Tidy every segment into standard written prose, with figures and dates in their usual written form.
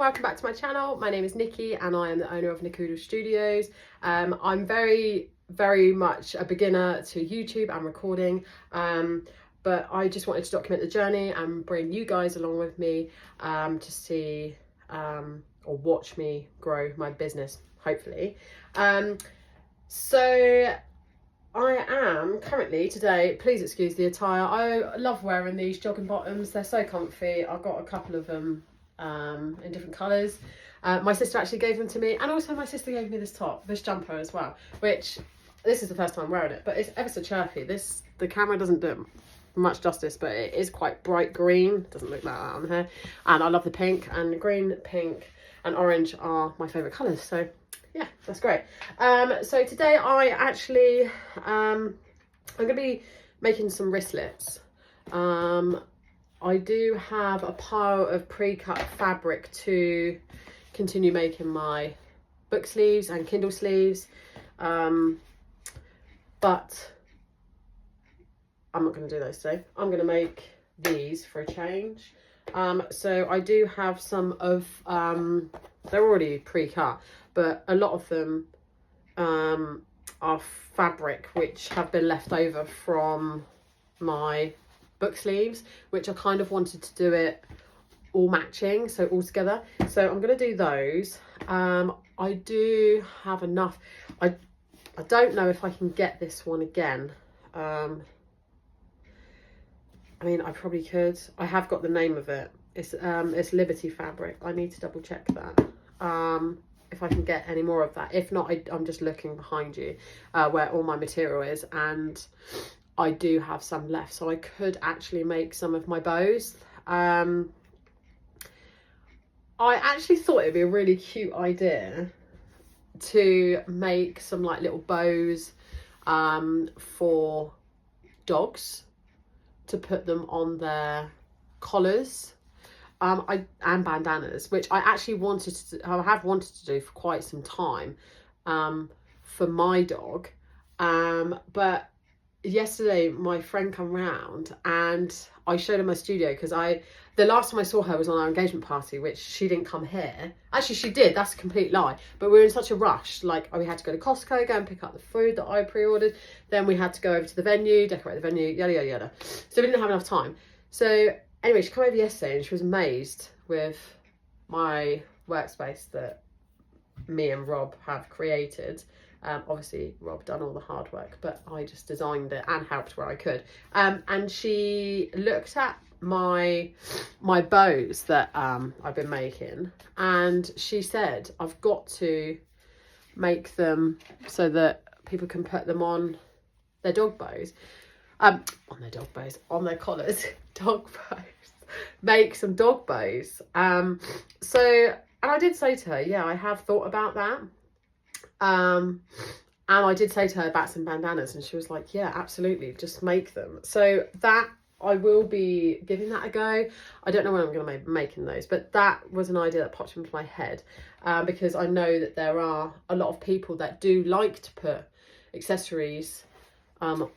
welcome back to my channel. My name is Nikki and I am the owner of Nikudo Studios. I'm very much a beginner to YouTube and recording, but I just wanted to document the journey and bring you guys along with me to see or watch me grow my business, hopefully. So I am currently today, please excuse the attire, I love wearing these jogging bottoms, they're so comfy. I've got a couple of them in different colours. My sister actually gave them to me, and also my sister gave me this top, this jumper as well, which this is the first time wearing it, but it's ever so chirpy. The camera doesn't do it much justice, but it is quite bright green, doesn't look like that on here, and I love the pink, and green, pink and orange are my favourite colours, so yeah, that's great. So today I actually I'm gonna be making some wristlets. I do have a pile of pre-cut fabric to continue making my book sleeves and Kindle sleeves, but I'm not going to do those today. I'm going to make these for a change. So I do have some of, they're already pre-cut, but a lot of them are fabric which have been left over from my book sleeves, which I kind of wanted to do it all matching, so all together. So I'm going to do those. I do have enough. I don't know if I can get this one again. I mean, I probably could. I have got the name of it. It's Liberty fabric. I need to double check that. If I can get any more of that. If not, I'm just looking behind you where all my material is, and I do have some left, so I could actually make some of my bows. I actually thought it'd be a really cute idea to make some like little bows for dogs, to put them on their collars, and bandanas, which I actually I have wanted to do for quite some time for my dog, but yesterday my friend come round and I showed her my studio, because the last time I saw her was on our engagement party, which she didn't come here. Actually she did, that's a complete lie, but we were in such a rush, like we had to go to Costco, go and pick up the food that I pre-ordered, then we had to go over to the venue, decorate the venue, yada yada yada, so we didn't have enough time. So anyway, she came over yesterday and she was amazed with my workspace that me and Rob have created. Obviously Rob done all the hard work, but I just designed it and helped where I could. And she looked at my bows that I've been making, and she said I've got to make them so that people can put them on their dog bows, on their collars, dog bows, make some dog bows. So, and I did say to her, yeah, I have thought about that. And I did say to her about some bandanas, and she was like, yeah, absolutely, just make them. So that I will be giving that a go. I don't know when I'm going to be making those, but that was an idea that popped into my head, because I know that there are a lot of people that do like to put accessories in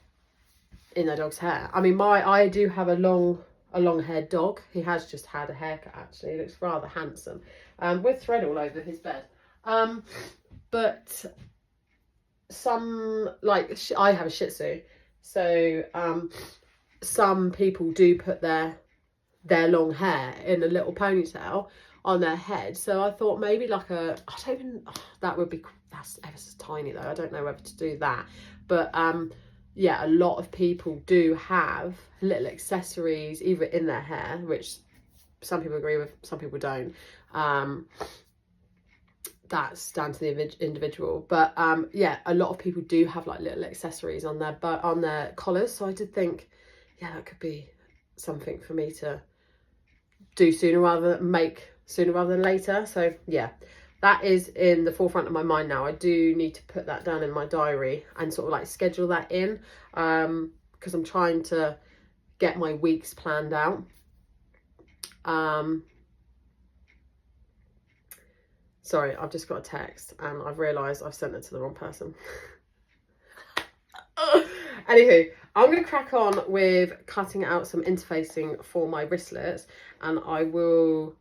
their dog's hair. I mean, I do have a long-haired dog. He has just had a haircut, actually. He looks rather handsome, with thread all over his bed. But some, like, I have a Shih Tzu, so some people do put their long hair in a little ponytail on their head. So I thought maybe like that's ever so tiny though. I don't know whether to do that, but yeah, a lot of people do have little accessories either in their hair, which some people agree with, some people don't. That's down to the individual, but yeah, a lot of people do have like little accessories on their collars. So I did think, yeah, that could be something for me to do sooner rather than later. So yeah, that is in the forefront of my mind now. I do need to put that down in my diary and sort of like schedule that in, because I'm trying to get my weeks planned out. Sorry, I've just got a text and I've realised I've sent it to the wrong person. Anywho, I'm going to crack on with cutting out some interfacing for my wristlets, and I will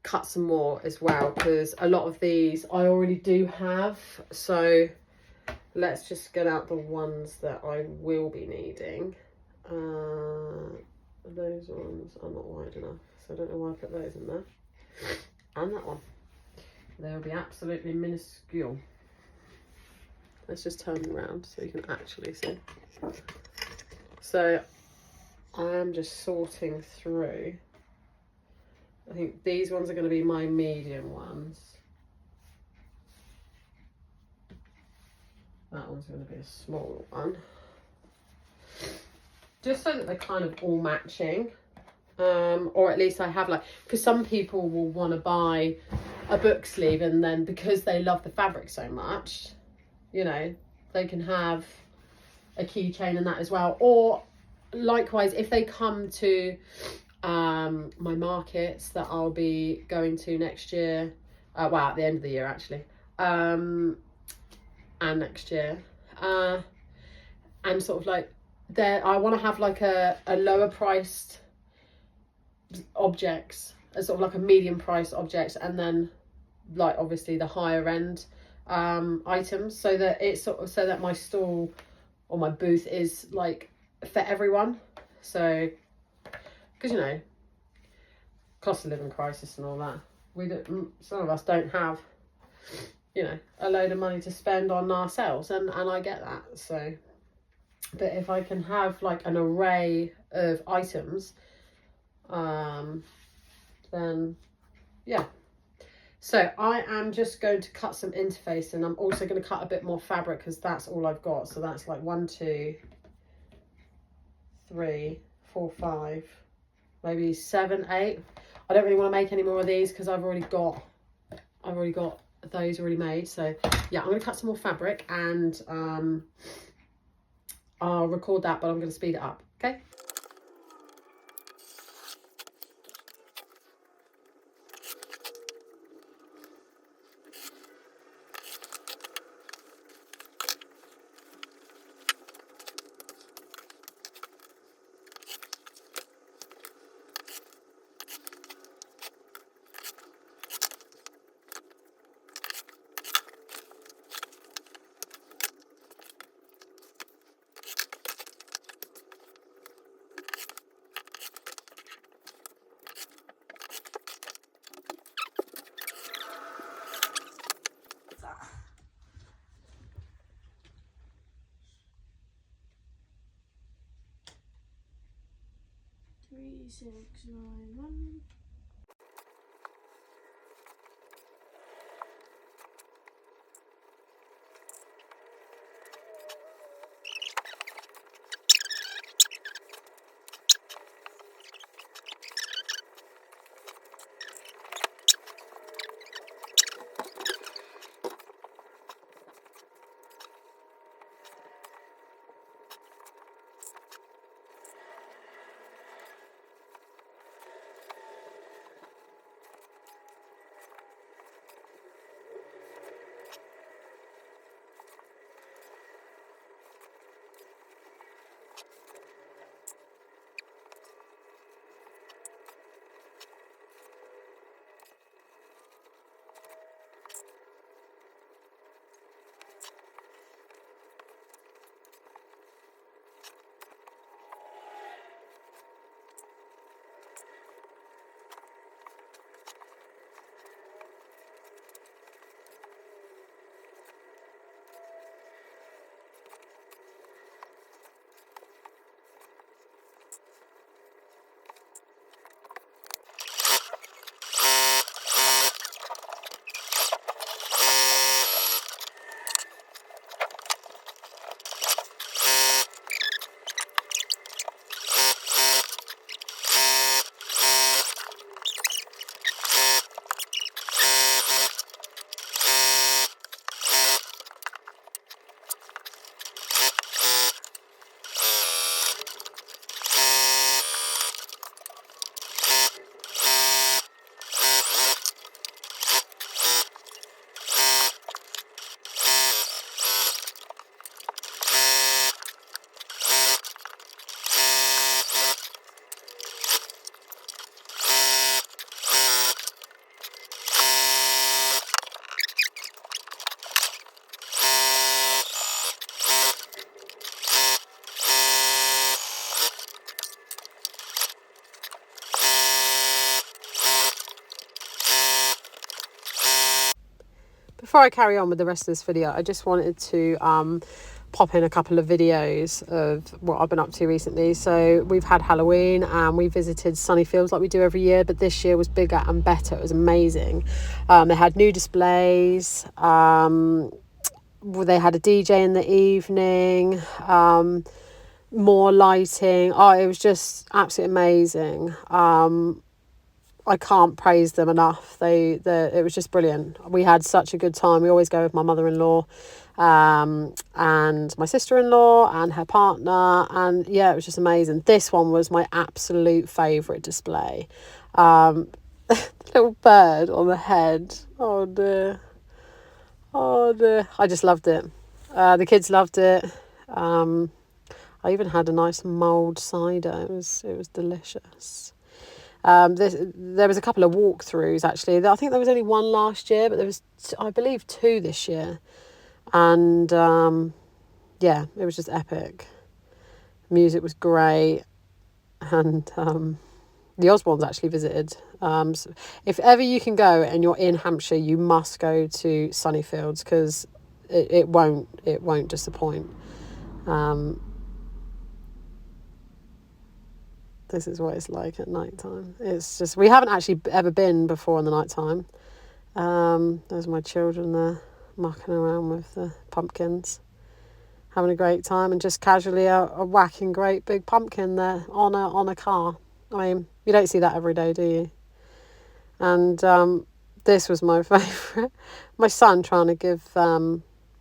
cut some more as well, because a lot of these I already do have. So let's just get out the ones that I will be needing. Those ones are not wide enough, so I don't know why I put those in there. And that one. They'll be absolutely minuscule. Let's just turn them around so you can actually see. So I'm just sorting through. I think these ones are going to be my medium ones. That one's going to be a small one. Just so that they're kind of all matching. Or at least I have like, because some people will want to buy a book sleeve and then because they love the fabric so much, you know, they can have a keychain and that as well. Or likewise, if they come to my markets that I'll be going to next year, well, at the end of the year actually, and next year, and sort of like there, I want to have like a lower priced objects, as sort of like a medium priced objects, and then like obviously the higher end items, so that it's sort of, so that my stall or my booth is like for everyone. So because you know, cost of living crisis and all that, we don't, some of us don't have, you know, a load of money to spend on ourselves, and I get that. So but if I can have like an array of items, then yeah. So I am just going to cut some interface, and I'm also going to cut a bit more fabric because that's all I've got. So that's like 1, 2, 3, 4, 5, maybe 7, 8. I don't really want to make any more of these because I've already got those already made. So yeah, I'm going to cut some more fabric, and I'll record that, but I'm going to speed it up. Okay. Three, 6, 9, 1. before I carry on with the rest of this video, I just wanted to pop in a couple of videos of what I've been up to recently. So we've had Halloween and we visited Sunnyfields like we do every year, but this year was bigger and better. It was amazing. They had new displays. They had a DJ in the evening. More lighting. Oh, it was just absolutely amazing. I can't praise them enough. It was just brilliant. We had such a good time. We always go with my mother-in-law, and my sister-in-law and her partner, and yeah, it was just amazing. This one was my absolute favourite display. The little bird on the head. Oh dear. Oh dear. I just loved it. The kids loved it. I even had a nice mulled cider. It was delicious. There was a couple of walkthroughs actually. I think there was only one last year, but there was I believe 2 this year, and yeah, it was just epic. Music was great, and the Osborns actually visited. So if ever you can go and you're in Hampshire, you must go to Sunnyfields because it won't disappoint. This is what it's like at night time. It's just, we haven't actually ever been before in the night time. There's my children there mucking around with the pumpkins, having a great time, and just casually a whacking great big pumpkin there on a car. I mean, you don't see that every day, do you? And this was my favourite. My son trying to give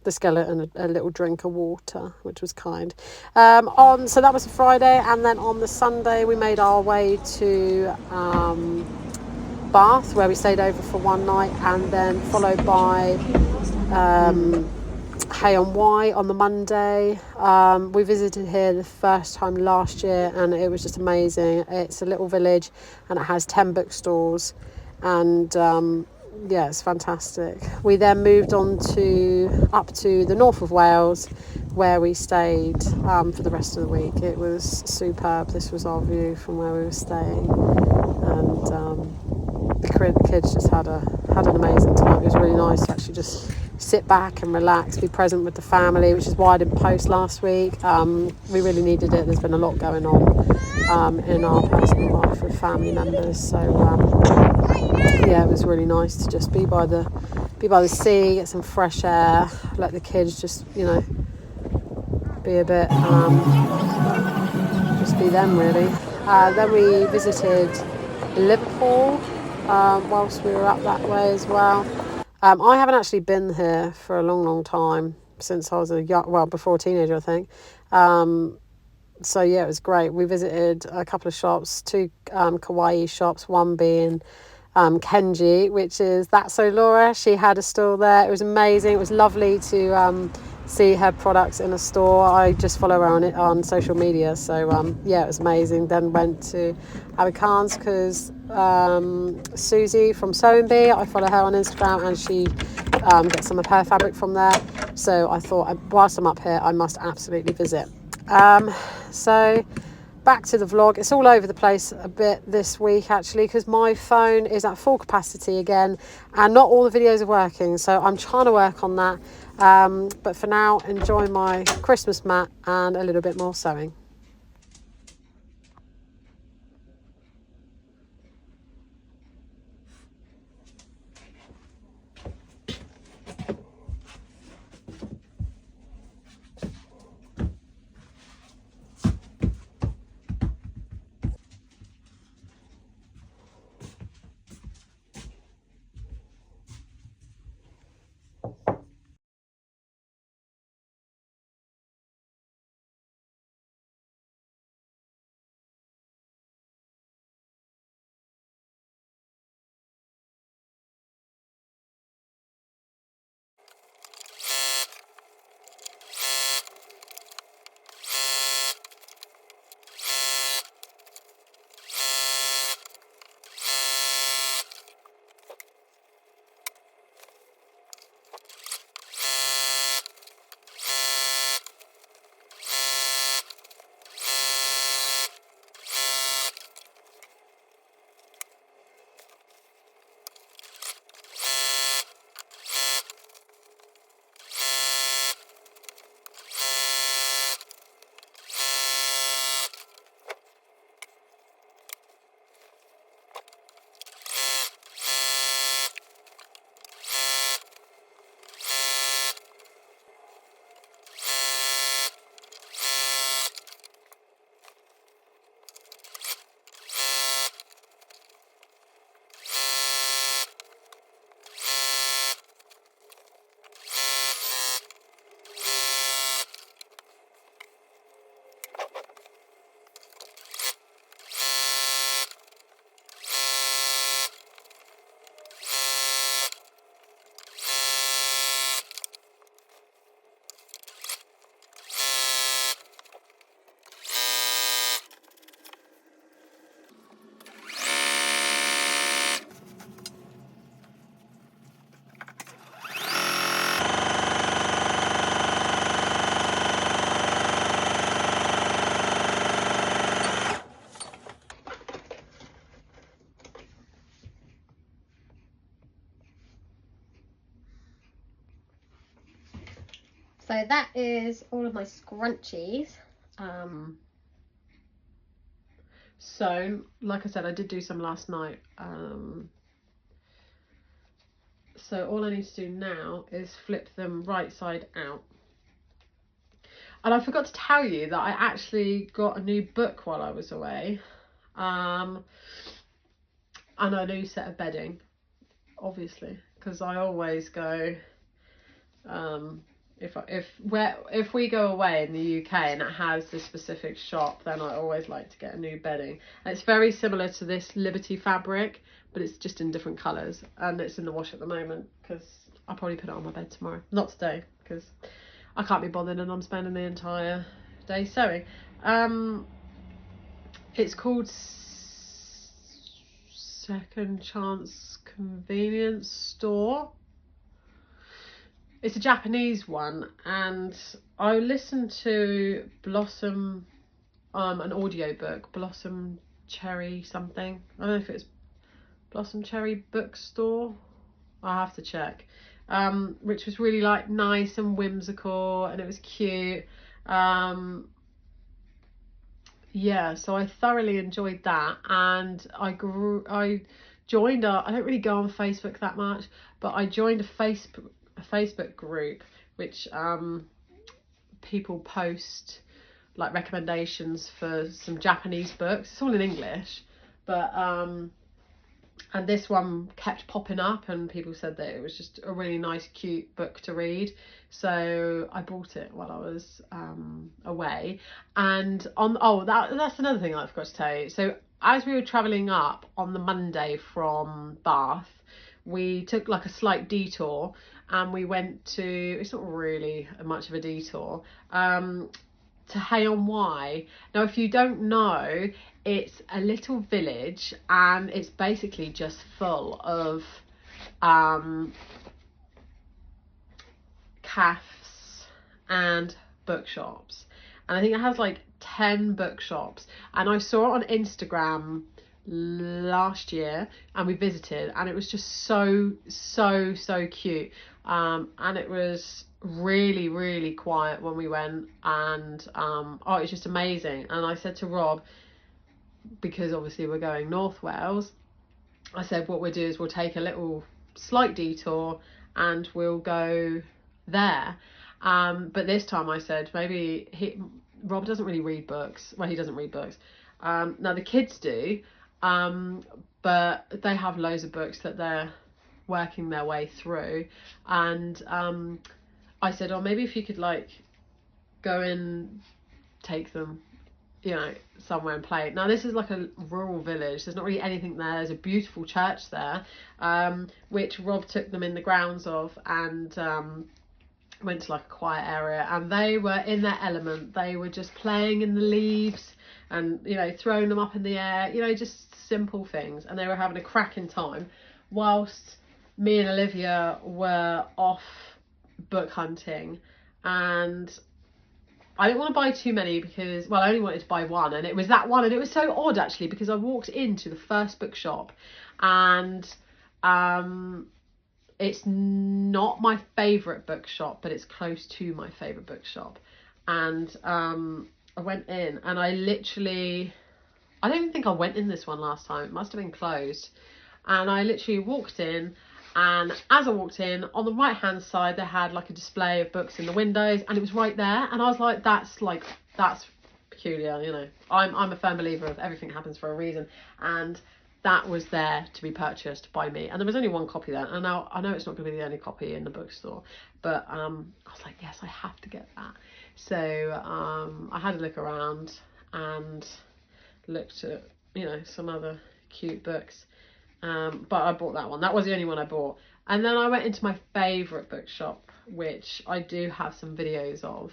the skeleton a little drink of water, which was kind. So that was a Friday, and then on the Sunday we made our way to Bath, where we stayed over for one night, and then followed by Hay on Wye on the Monday. We visited here the first time last year, and it was just amazing. It's a little village, and it has 10 bookstores, and yeah, it's fantastic. We then moved on up to the north of Wales, where we stayed for the rest of the week. It was superb. This was our view from where we were staying, and the kids just had an amazing time. It was really nice to actually just sit back and relax, be present with the family, which is why I didn't post last week. We really needed it. There's been a lot going on in our personal life with family members, so yeah, it was really nice to just be by the sea, get some fresh air, let the kids just, you know, be a bit, just be them really. Then we visited Liverpool whilst we were up that way as well. I haven't actually been here for a long time, since I was before a teenager, I think. So yeah, it was great. We visited a couple of shops, 2 kawaii shops, one being Kenji, which is That's So Laura. She had a stall there. It was amazing. It was lovely to see her products in a store. I just follow her on social media, so yeah, it was amazing. Then went to Abicans because Susie from Sewing Bee, I follow her on Instagram, and she gets some of her fabric from there. So I thought, whilst I'm up here, I must absolutely visit. So back to the vlog. It's all over the place a bit this week actually, because my phone is at full capacity again, and not all the videos are working, so I'm trying to work on that. But for now, enjoy my Christmas mat and a little bit more sewing. So that is all of my scrunchies. So, like I said, I did do some last night. So all I need to do now is flip them right side out. And I forgot to tell you that I actually got a new book while I was away. And a new set of bedding, obviously, because I always go, if we go away in the UK and it has this specific shop, then I always like to get a new bedding. And it's very similar to this Liberty fabric, but it's just in different colours, and it's in the wash at the moment because I'll probably put it on my bed tomorrow. Not today because I can't be bothered and I'm spending the entire day sewing. It's called Second Chance Convenience Store. It's a Japanese one, and I listened to Blossom, an audiobook, Blossom Cherry something. I don't know if it's Blossom Cherry Bookstore. I'll have to check. Which was really like nice and whimsical, and it was cute. Yeah, so I thoroughly enjoyed that, and I joined I don't really go on Facebook that much, but I joined a Facebook group which people post like recommendations for some Japanese books. It's all in English, but and this one kept popping up and people said that it was just a really nice, cute book to read. So I bought it while I was away. And that's another thing I forgot to tell you. So as we were travelling up on the Monday from Bath, we took like a slight detour and we went to, it's not really much of a detour, to Hay-on-Wye. Now, if you don't know, it's a little village and it's basically just full of cafes and bookshops. And I think it has like 10 bookshops. And I saw it on Instagram last year and we visited, and it was just so cute. And it was really quiet when we went, and oh, it's just amazing. And I said to Rob, because obviously we're going North Wales, I said what we'll do is we'll take a little slight detour and we'll go there. But this time I said maybe Rob doesn't really read books. Well, he doesn't read books. Now the kids do, but they have loads of books that they're working their way through. And I said, oh, maybe if you could like go and take them, you know, somewhere and play. Now this is like a rural village, there's not really anything there. There's a beautiful church there, which Rob took them in the grounds of, and went to like a quiet area, and they were in their element. They were just playing in the leaves and, you know, throwing them up in the air, you know, just simple things, and they were having a cracking time whilst me and Olivia were off book hunting. And I didn't want to buy too many because, well, I only wanted to buy one, and it was that one. And it was so odd actually, because I walked into the first bookshop and it's not my favourite bookshop, but it's close to my favourite bookshop. And I went in, and I don't even think I went in this one last time. It must have been closed. And I literally walked in, and as I walked in, on the right hand side they had like a display of books in the windows, and it was right there. And I was like, that's peculiar, you know. I'm a firm believer of everything happens for a reason, and that was there to be purchased by me. And there was only one copy there, and now I know it's not going to be the only copy in the bookstore, but I was like, yes, I have to get that. So I had a look around and looked at, you know, some other cute books. But I bought that one. That was the only one I bought. And then I went into my favourite bookshop, which I do have some videos of.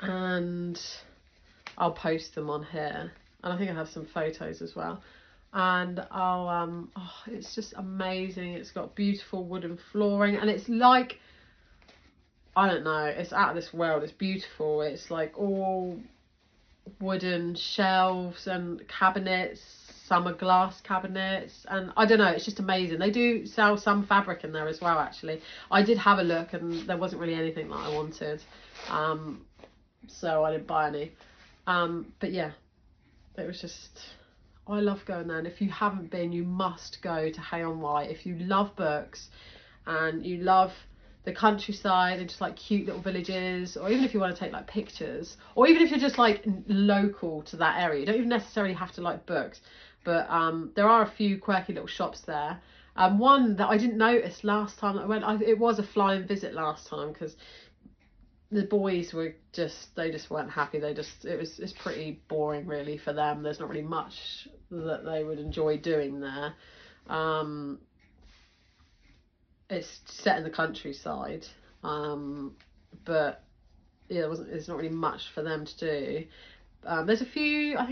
And I'll post them on here. And I think I have some photos as well. And it's just amazing. It's got beautiful wooden flooring, and it's like, I don't know, it's out of this world. It's beautiful. It's like all wooden shelves and cabinets summer glass cabinets, and I don't know, it's just amazing. They do sell some fabric in there as well, actually. I did have a look and there wasn't really anything that I wanted, so I didn't buy any. But yeah, it was just, I love going there, and if you haven't been, you must go to Hay-on-Wye. If you love books and you love the countryside and just like cute little villages, or even if you want to take like pictures, or even if you're just like local to that area, you don't even necessarily have to like books, but there are a few quirky little shops there. One that I didn't notice last time that I went, it was a flying visit last time, because the boys were they just weren't happy. It's pretty boring really for them. There's not really much that they would enjoy doing there. It's set in the countryside, but yeah, there's not really much for them to do. I think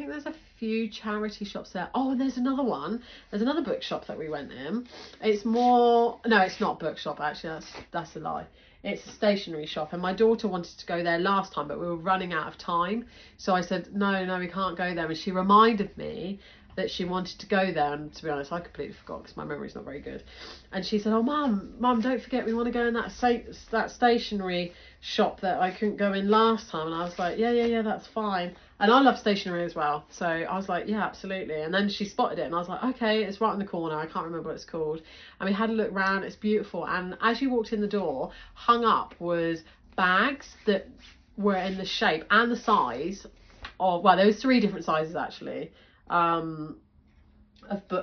there's a few charity shops there. Oh, and there's another one. There's another bookshop that we went in. It's no, it's not a bookshop actually. That's a lie. It's a stationery shop, and my daughter wanted to go there last time, but we were running out of time. So I said, no, we can't go there. And she reminded me that she wanted to go there, and to be honest, I completely forgot because my memory's not very good. And she said, oh mum, don't forget, we want to go in that stationery shop that I couldn't go in last time. And I was like, yeah, that's fine. And I love stationery as well, so I was like, yeah, absolutely. And then she spotted it, and I was like, okay, it's right in the corner, I can't remember what it's called. And we had a look round. It's beautiful. And as you walked in the door, hung up was bags that were in the shape and the size of, well, there was 3 different sizes actually, of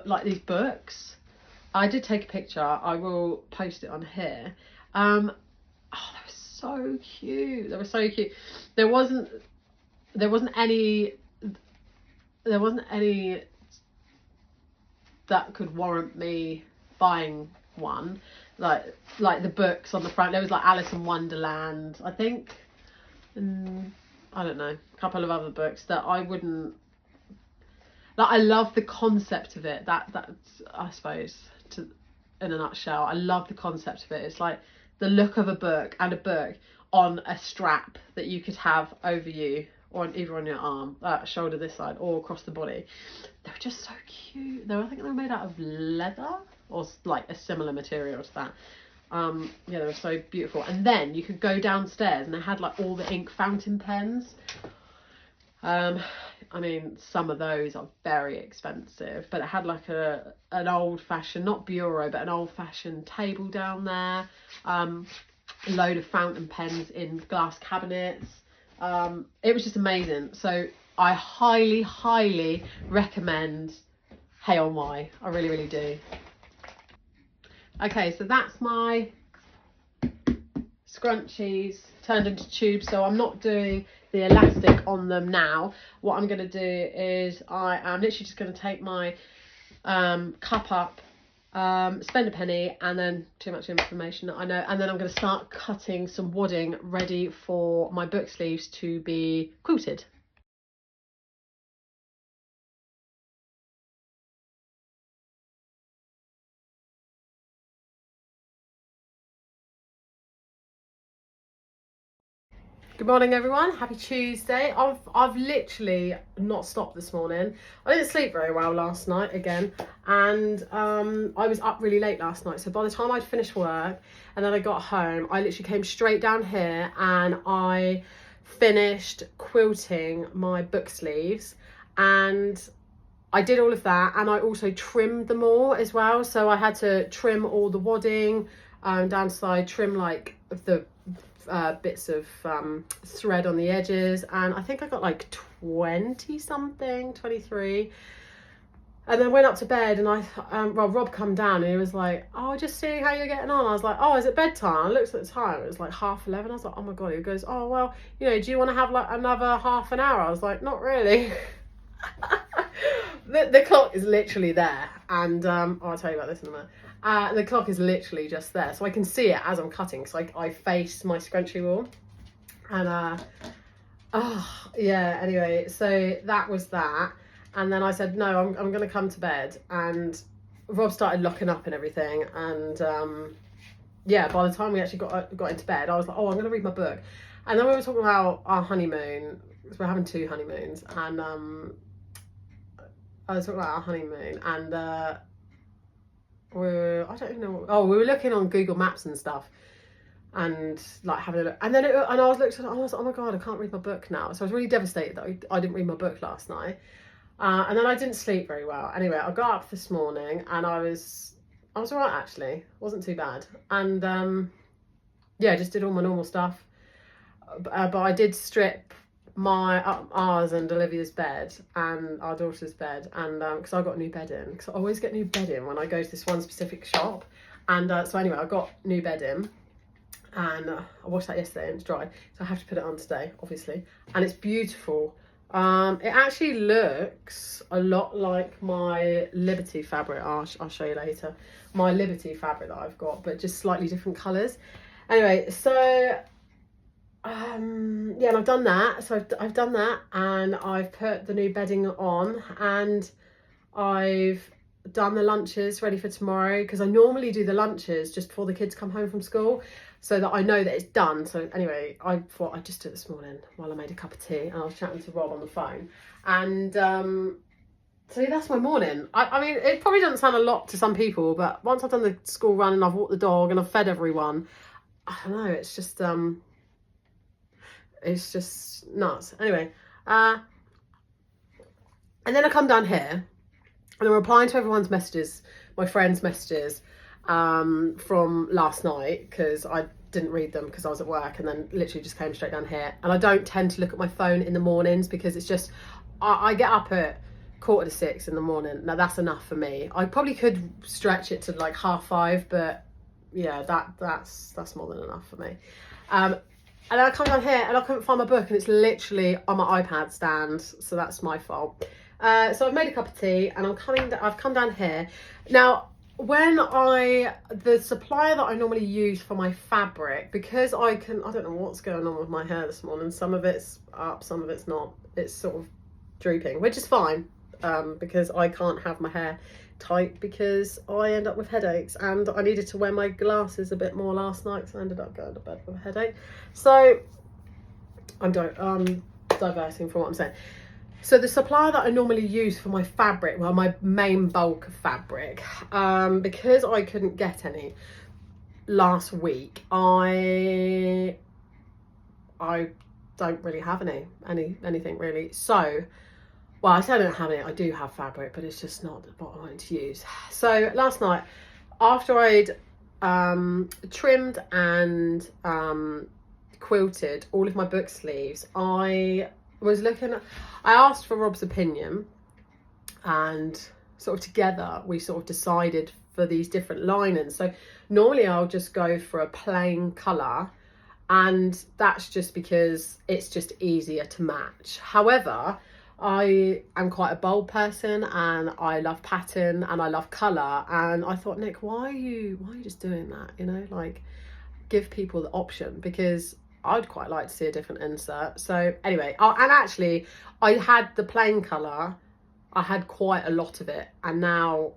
like these books. I did take a picture, I will post it on here. Oh, they were so cute. There wasn't any that could warrant me buying one, like the books on the front. There was like Alice in Wonderland, I think, and I don't know, a couple of other books that I wouldn't like. I love the concept of it. That's I suppose, in a nutshell, I love the concept of it. It's like the look of a book, and a book on a strap that you could have over you, or either on your arm, shoulder this side, or across the body. They were just so cute. I think they were made out of leather, or like a similar material to that. Yeah, they were so beautiful. And then you could go downstairs, and they had like all the ink fountain pens. I mean, some of those are very expensive, but it had like an old-fashioned, not bureau, but an old-fashioned table down there. A load of fountain pens in glass cabinets. It was just amazing. So I highly recommend Hay-on-Wye. I really do. Okay, so that's my scrunchies turned into tubes. So I'm not doing the elastic on them now. What I'm going to do is I am literally just going to take my cup up, spend a penny, and then too much information I know, and then I'm going to start cutting some wadding ready for my book sleeves to be quilted. Good morning everyone, happy Tuesday. I've literally not stopped this morning. I didn't sleep very well last night again, and I was up really late last night, so by the time I'd finished work and then I got home, I literally came straight down here and I finished quilting my book sleeves, and I did all of that, and I also trimmed them all as well. So I had to trim all the wadding down the side, trim like the bits of thread on the edges, and I think I got like 20 something, 23. And then went up to bed, and Rob come down and he was like, oh, just seeing how you're getting on. I was like, oh, is it bedtime? I looked at the time, it was like 11:30. I was like, oh my god. He goes, oh well, you know, do you want to have like another half an hour? I was like, not really. The clock is literally there, and I'll tell you about this in a minute. The clock is literally just there, so I can see it as I'm cutting, so I face my scrunchie wall. And yeah, anyway, so that was that. And then I said, no, I'm gonna come to bed, and Rob started locking up and everything, and yeah, by the time we actually got into bed, I was like, oh, I'm gonna read my book. And then we were talking about our honeymoon, because we're having 2 honeymoons, and I was talking about our honeymoon, and I don't know. Oh, we were looking on Google Maps and stuff, and like having a look. And then I was looking, I was like, oh my god, I can't read my book now. So I was really devastated that I didn't read my book last night. And then I didn't sleep very well. Anyway, I got up this morning and I was alright actually. Wasn't too bad. And yeah, just did all my normal stuff. But I did strip ours and Olivia's bed and our daughter's bed, and because I got a new bed in, because I always get new bed in when I go to this one specific shop. And so anyway, I got new bed in, and I washed that yesterday and it's dry, so I have to put it on today, obviously. And it's beautiful. It actually looks a lot like my Liberty fabric. I'll show you later. My Liberty fabric that I've got, but just slightly different colours. Anyway, so yeah, and I've done that. So I've done that, and I've put the new bedding on, and I've done the lunches ready for tomorrow, because I normally do the lunches just before the kids come home from school, so that I know that it's done. So anyway, I thought I'd just do it this morning while I made a cup of tea, and I was chatting to Rob on the phone. And so yeah, that's my morning. I mean, it probably doesn't sound a lot to some people, but once I've done the school run and I've walked the dog and I've fed everyone, I don't know, it's just nuts. Anyway, and then I come down here and I'm replying to everyone's messages, my friends' messages, from last night, because I didn't read them because I was at work, and then literally just came straight down here. And I don't tend to look at my phone in the mornings, because it's just, I get up at 5:45 in the morning. Now that's enough for me. I probably could stretch it to like 5:30, but yeah, that's more than enough for me. And then I come down here and I couldn't find my book, and it's literally on my iPad stand, so that's my fault. So I've made a cup of tea, and I've come down here. Now, when the supplier that I normally use for my fabric, because I don't know what's going on with my hair this morning. Some of it's up, some of it's not. It's sort of drooping, which is fine, because I can't have my hair tight, because I end up with headaches, and I needed to wear my glasses a bit more last night, so I ended up going to bed with a headache. So I'm diverting from what I'm saying. So the supplier that I normally use for my fabric, well, my main bulk of fabric, because I couldn't get any last week, I don't really have anything really. So, well, I say I don't have any, I do have fabric, but it's just not what I wanted to use. So last night, after I'd trimmed and quilted all of my book sleeves, I asked for Rob's opinion, and sort of together we sort of decided for these different linings. So normally I'll just go for a plain colour, and that's just because it's just easier to match. However, I am quite a bold person, and I love pattern and I love colour, and I thought, Nick, why are you just doing that? You know, like, give people the option, because I'd quite like to see a different insert. So anyway, and actually I had the plain colour, I had quite a lot of it, and now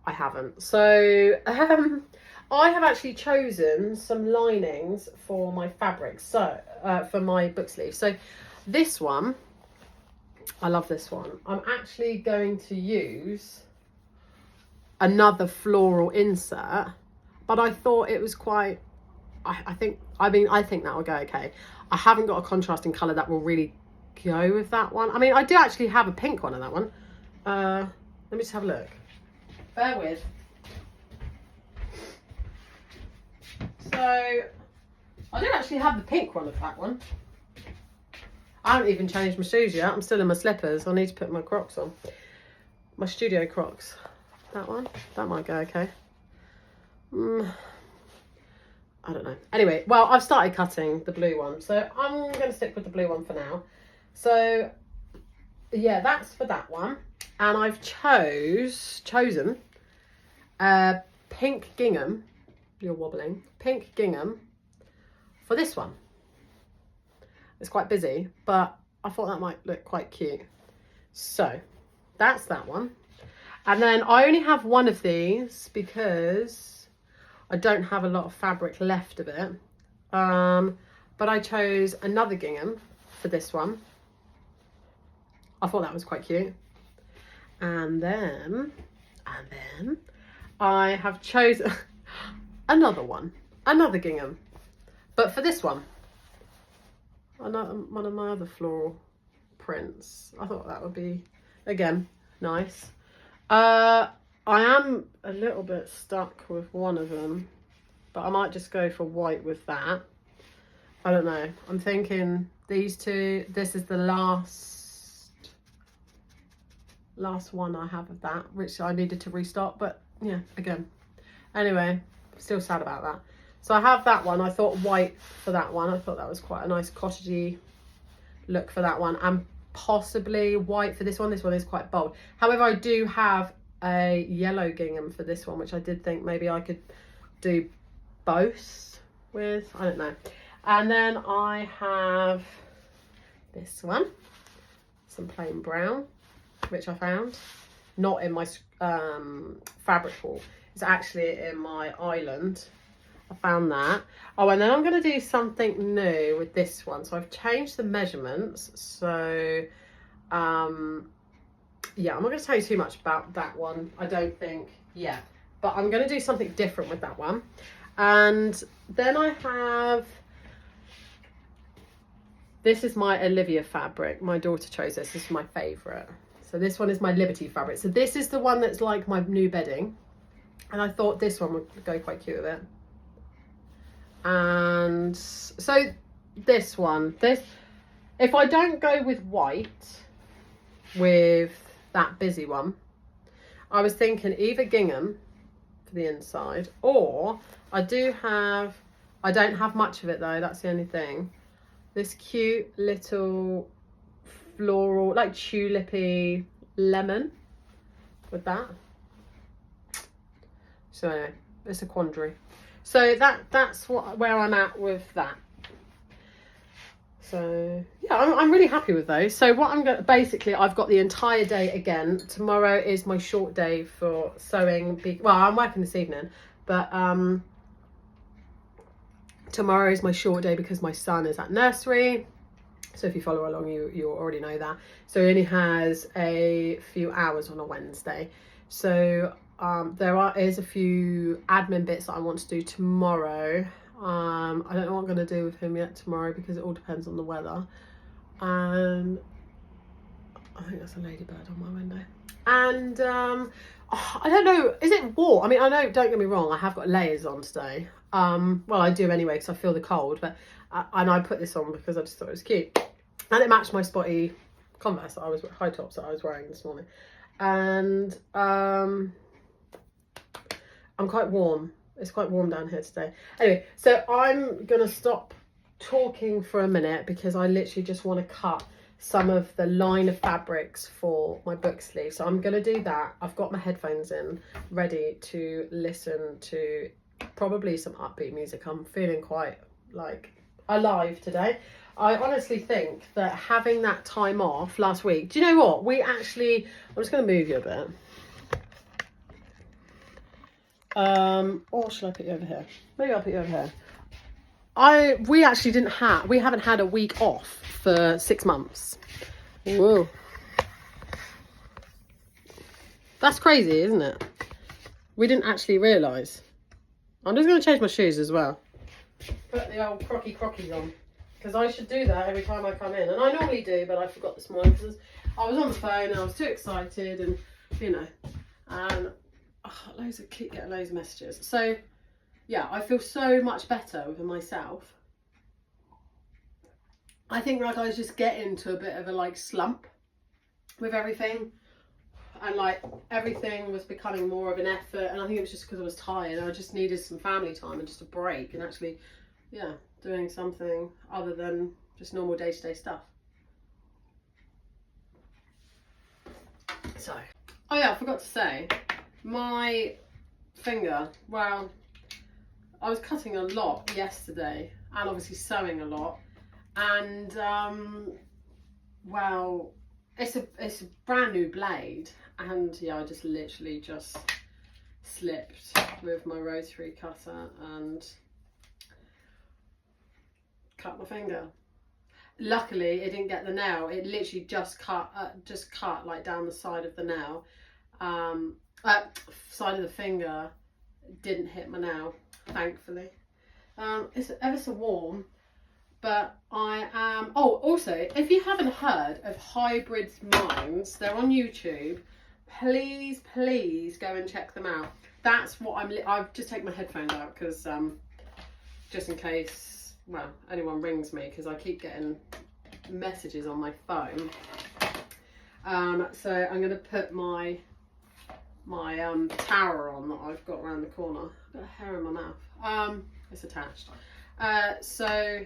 I haven't. So I have actually chosen some linings for my fabric, so for my book sleeve. So this one, I love this one. I'm actually going to use another floral insert, but I thought it was quite, I think that will go okay. I haven't got a contrasting colour that will really go with that one. I mean, I do actually have a pink one in that one. Let me just have a look. Bear with. So, I do actually have the pink one of that one. I haven't even changed my shoes yet. I'm still in my slippers. I need to put my Crocs on. My studio Crocs. That one. That might go okay. I don't know. Anyway, well, I've started cutting the blue one, so I'm going to stick with the blue one for now. So, yeah, that's for that one. And I've chosen pink gingham. You're wobbling. Pink gingham for this one. It's quite busy, but I thought that might look quite cute. So, that's that one. And then I only have one of these because I don't have a lot of fabric left of it, but I chose another gingham for this one. I thought that was quite cute, And then I have chosen another gingham, but for this one, one of my other floral prints. I thought that would be, again, nice. I am a little bit stuck with one of them, but I might just go for white with that. I don't know. I'm thinking these two. This is the last one I have of that, which I needed to restock, but yeah, again. Anyway, still sad about that. So I have that one. I thought white for that one. I thought that was quite a nice cottagey look for that one, and possibly white for this one. This one is quite bold. However, I do have a yellow gingham for this one, which I did think maybe I could do both with. I don't know. And then I have this one, some plain brown, which I found not in my fabric haul. It's actually in my island. I found that. Oh, and then I'm going to do something new with this one. So I've changed the measurements. So, yeah, I'm not going to tell you too much about that one, I don't think, yet. But I'm going to do something different with that one. And then I have... This is my Olivia fabric. My daughter chose this. This is my favourite. So this one is my Liberty fabric. So this is the one that's like my new bedding. And I thought this one would go quite cute with it. And so this one, if I don't go with white with that busy one, I was thinking either gingham for the inside, or I don't have much of it though, that's the only thing. This cute little floral, like tulipy lemon with that. So anyway, it's a quandary. So that's where I'm at with that. So yeah, I'm really happy with those. So what I'm going to, basically, I've got the entire day again. Tomorrow is my short day for sewing. Well, I'm working this evening, but tomorrow is my short day because my son is at nursery. So if you follow along, you already know that. So he only has a few hours on a Wednesday. So there is a few admin bits that I want to do tomorrow. I don't know what I'm going to do with him yet tomorrow because it all depends on the weather. And I think that's a ladybird on my window. And I don't know, is it warm? I mean, I know, don't get me wrong, I have got layers on today. Well, I do anyway because I feel the cold, but and I put this on because I just thought it was cute. And it matched my spotty Converse high tops that I was wearing this morning. And I'm quite warm. It's quite warm down here today. Anyway, so I'm going to stop talking for a minute because I literally just want to cut some of the line of fabrics for my book sleeve. So I'm going to do that. I've got my headphones in, ready to listen to probably some upbeat music. I'm feeling quite like alive today. I honestly think that having that time off last week, do you know what? I'm just going to move you a bit. Or should I put you over here? Maybe I'll put you over here. We haven't had a week off for 6 months. Whoa. That's crazy, isn't it? We didn't actually realise. I'm just going to change my shoes as well. Put the old crockies on. Because I should do that every time I come in. And I normally do, but I forgot this morning because I was on the phone and I was too excited and, you know. And getting loads of messages. So, yeah, I feel so much better with myself. I think like I was just getting to a bit of a like slump with everything. And like everything was becoming more of an effort. And I think it was just because I was tired. I just needed some family time and just a break. And actually, yeah, doing something other than just normal day-to-day stuff. So, oh yeah, I forgot to say, my finger, well, I was cutting a lot yesterday and obviously sewing a lot, and well, it's a brand new blade, and yeah, I just literally just slipped with my rotary cutter and cut my finger. Luckily, it didn't get the nail. It literally just cut like down the side of the nail. Side of the finger. Didn't hit my nail, thankfully. It's ever so warm, but I am. Oh, also, if you haven't heard of Hybrid Minds, they're on YouTube. Please go and check them out. That's what I've just taken my headphones out because just in case, well, anyone rings me, because I keep getting messages on my phone. So I'm gonna put my tower on that I've got around the corner. I've got a hair in my mouth. It's attached. So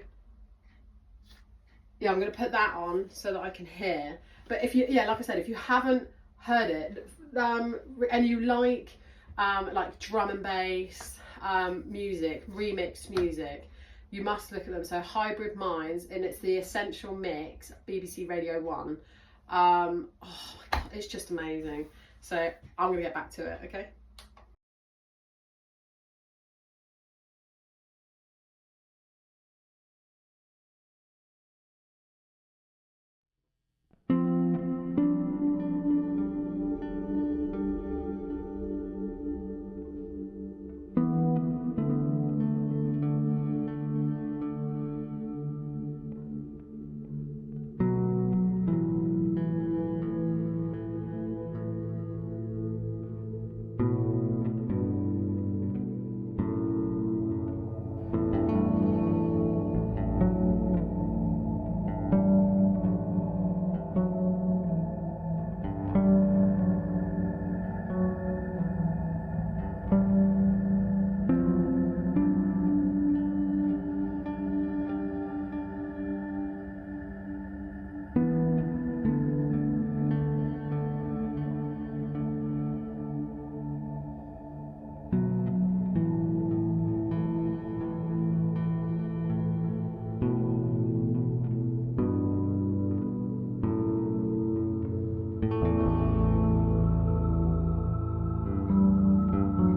yeah, I'm gonna put that on so that I can hear. But if you, like I said, if you haven't heard it, and you like drum and bass music, remixed music, you must look at them. So Hybrid Minds, and it's the Essential Mix, BBC Radio 1. Oh my God, it's just amazing. So I'm gonna get back to it, okay?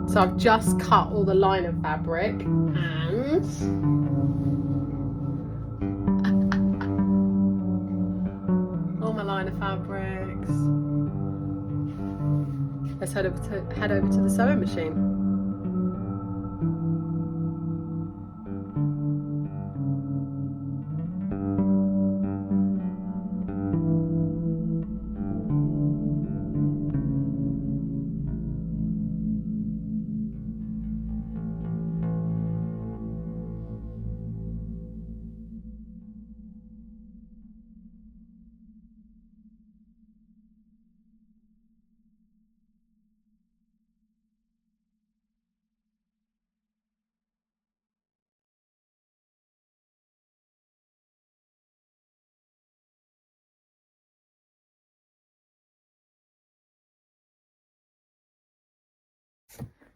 So I've just cut all the liner fabric and all my liner fabrics. Let's head over to the sewing machine.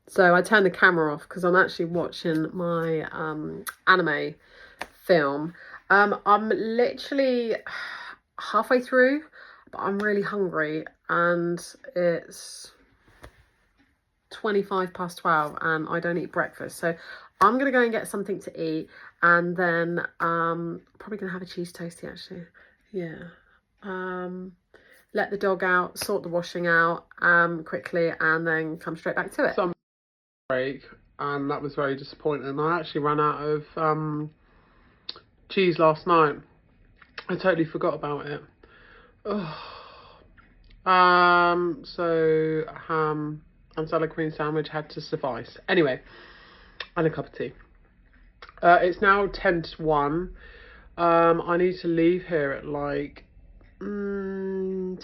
So I turned the camera off because I'm actually watching my anime film. I'm literally halfway through, but I'm really hungry and it's 12 and I don't eat breakfast. So I'm going to go and get something to eat and then probably going to have a cheese toastie actually. Yeah. Let the dog out, sort the washing out quickly and then come straight back to it. So break, and that was very disappointing. I actually ran out of cheese last night. I totally forgot about it. So ham and salad cream sandwich had to suffice. Anyway, and a cup of tea. It's now 10 to 1. I need to leave here at like 20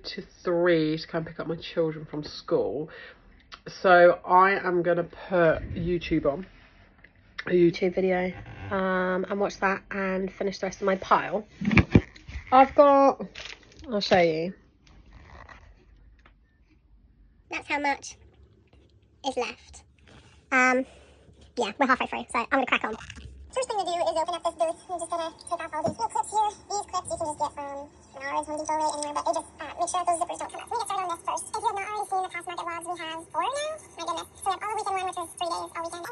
to 3 to come pick up my children from school. So I am gonna put YouTube on, a YouTube video, and watch that and finish the rest of my pile. I'll show you. That's how much is left. Yeah, we're halfway through, so I'm gonna crack on. First thing to do is open up this booth. I'm just gonna take off all these little clips here. These clips you can just get from Menards, Home Depot, really anywhere, but they just make sure that those zippers don't come up. So we get started on this first. If you have not already seen the past market vlogs, we have 4 now. My goodness. So we have all the weekend one, which is 3 days all weekend.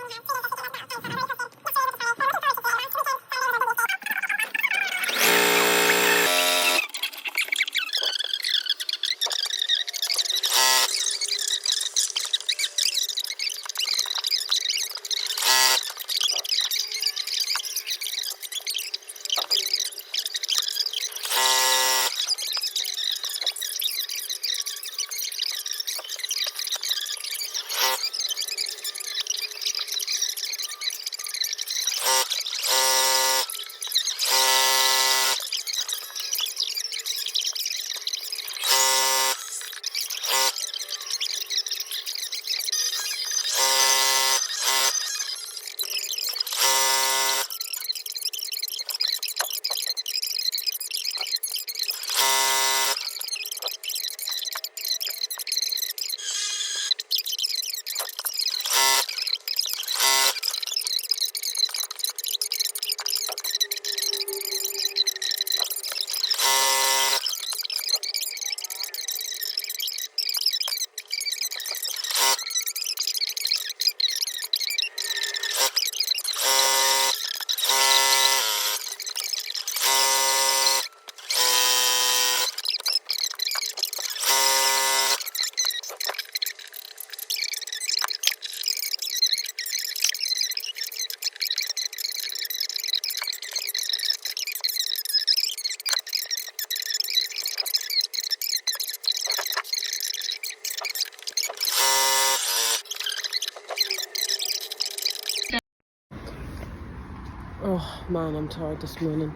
Oh man, I'm tired this morning.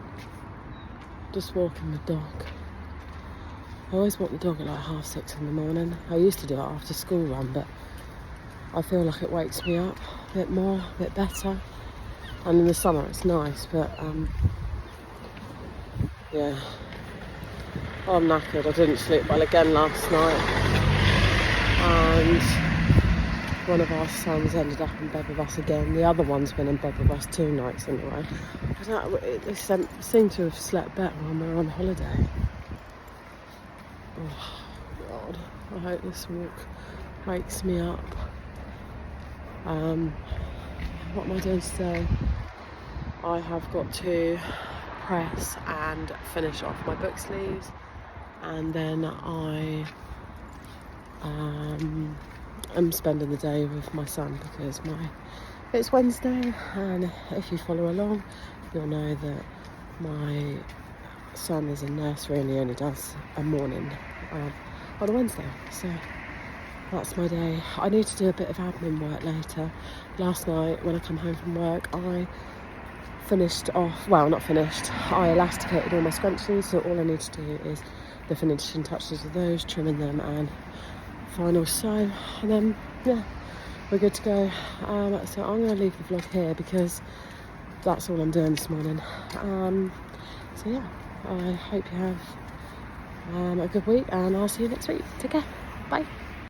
Just walking the dog. I always walk the dog at like 6:30 in the morning. I used to do it after school run, but I feel like it wakes me up a bit more, a bit better. And in the summer it's nice, but yeah. I'm knackered. I didn't sleep well again last night. And one of our sons ended up in bed with us again. The other one's been in bed with us 2 nights in a row. They seem to have slept better when we were on holiday. Oh God, I hope this walk wakes me up. What am I doing today? I have got to press and finish off my book sleeves, and then I am spending the day with my son because it's Wednesday, and if you follow along you'll know that my son is in nursery and he only does a morning on a Wednesday, so that's my day. I need to do a bit of admin work later. Last night when I come home from work I finished off, well not finished, I elasticated all my scrunchies, so all I need to do is the finishing touches of those, trimming them and final sew, and then yeah, we're good to go. So I'm going to leave the vlog here because that's all I'm doing this morning. So yeah, I hope you have a good week and I'll see you next week. Take care, bye.